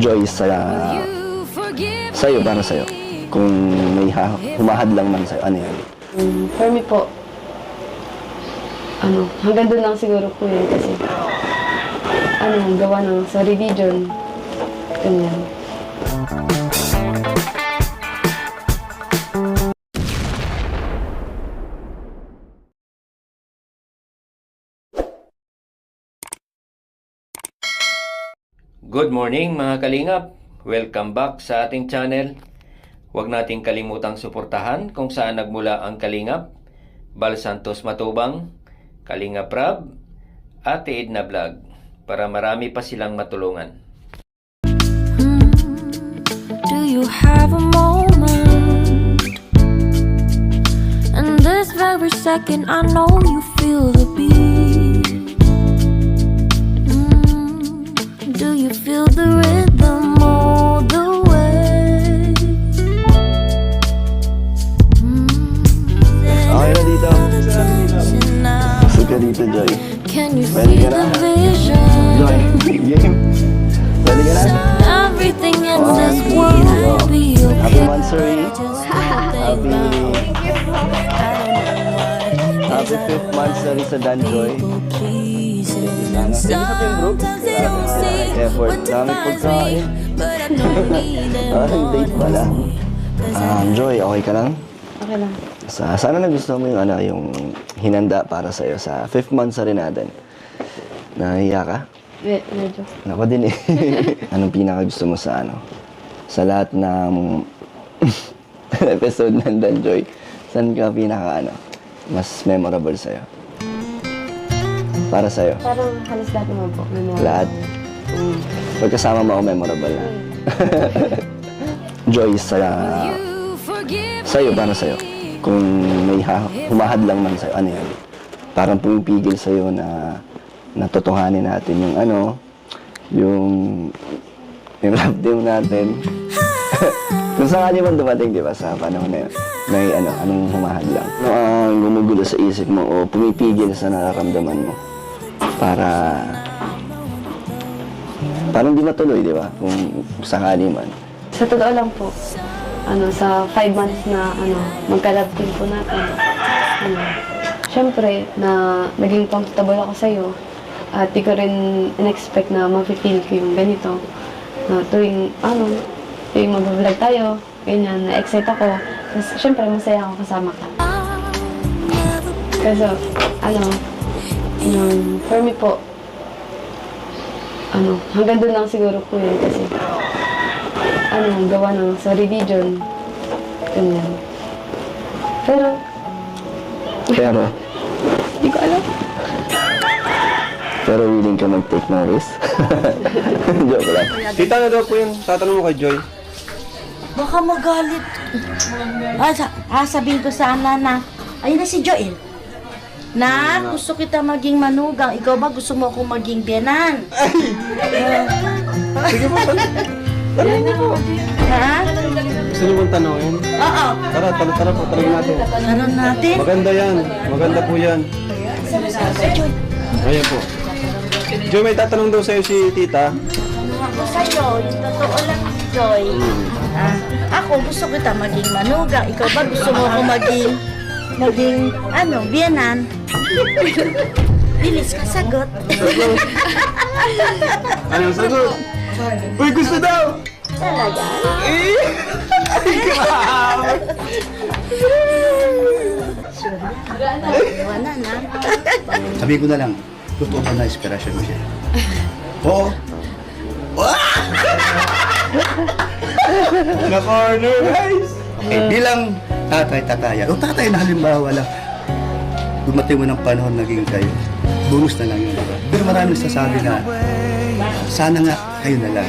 Joy sa'yo, para sa'yo. Kung may humahad lang man sa'yo, ano yan? For me po, hanggang doon lang siguro po yun kasi, gawa ng sa religion, ganyan. Good morning mga kalingap! Welcome back sa ating channel. Huwag nating kalimutang suportahan kung saan nagmula ang Kalingap, Bal Santos Matubang, Kalingap Rab, Ate Edna Vlog para marami pa silang matulungan. Do you have a moment? And this very second I know you feel the beat. Do you feel the rhythm all the way? Okay na dito. Busog ka dito, Joy. Can you Pwede see ka na. the vision? Joy, game. Pwede ka na. Everything in this world will be Happy okay. monthsary. Happy 5th monthsary sa Dan, Joy. Sometimes they don't see Effort. what Dami defines pagkain. me, but I don't need them. Parang date pala. Joy, okay ka lang? Okay lang. Sana nagustuhan mo yung, yung hinanda para sa'yo sa 5th monthsary natin. Nahiya ka? Medyo. Ako din eh. Anong pinaka gusto mo sa sa lahat ng episode ng Dan Joy? Saan ka pinaka mas memorable sa'yo? Para sa'yo? Parang halos lahat naman po. Lahat? Pag kasama mo ako, memorable na. Joy, sa'yo, para sa'yo. Kung may humahad lang man sa'yo, ano yan? Parang pumipigil sa'yo na totohanin natin yung love team natin. Kung sakali man dumating, di ba, sa panahon na yun, may anong humahad lang. Ano ang gumugulo sa isip mo o pumipigil sa nararamdaman mo para parang di matuloy, di ba? Kung sakali man. Sa totoo lang po, sa 5 months na magka-love team po natin, syempre na naging comfortable ako sa'yo at di ko rin in-expect na ma-feel ko yung ganito. Na tuwing mag-vlog tayo, ganyan, na-excite ako. Tapos syempre masaya ako kasama ka. Kasi, for me po, hanggang doon lang siguro po yun kasi, gawa ng sa religion, ganyan. Pero, di ko alam. Pero willing ka mag-take ng risk? Joke lang. Tita na daw po yun. Tatanong mo kay Joy. Baka magalit. Sabihin ko sana na, ayun na si Joel. Na, gusto kita maging manugang. Ikaw ba gusto mo akong maging biyanan? Sige po, tanongin po. Ha? Gusto niyo bang tanongin? Oo. Tara po, tanongin natin. Tanong natin. Maganda yan. Maganda po yan. Joy, Ayan po. Joy, may tatanong daw sa'yo si tita. ano ako sa'yo? Yung totoo lang, Joy. Ako gusto kita maging manugang. Ikaw ba gusto mo akong maging biyanan? Bilis ka sagot. Anong sagot? Uy, gusto daw! Talaga? Wala na. Sabi ko na lang, totoo ba na inspirasyon mo siya? Oo. Na-corner, guys! Bilang tatay o tatay na halimbawa lang, dumating mo ng panahon naging kayo, bonus na lang yun, diba? Pero maraming sasabi na, sana nga kayo na lang.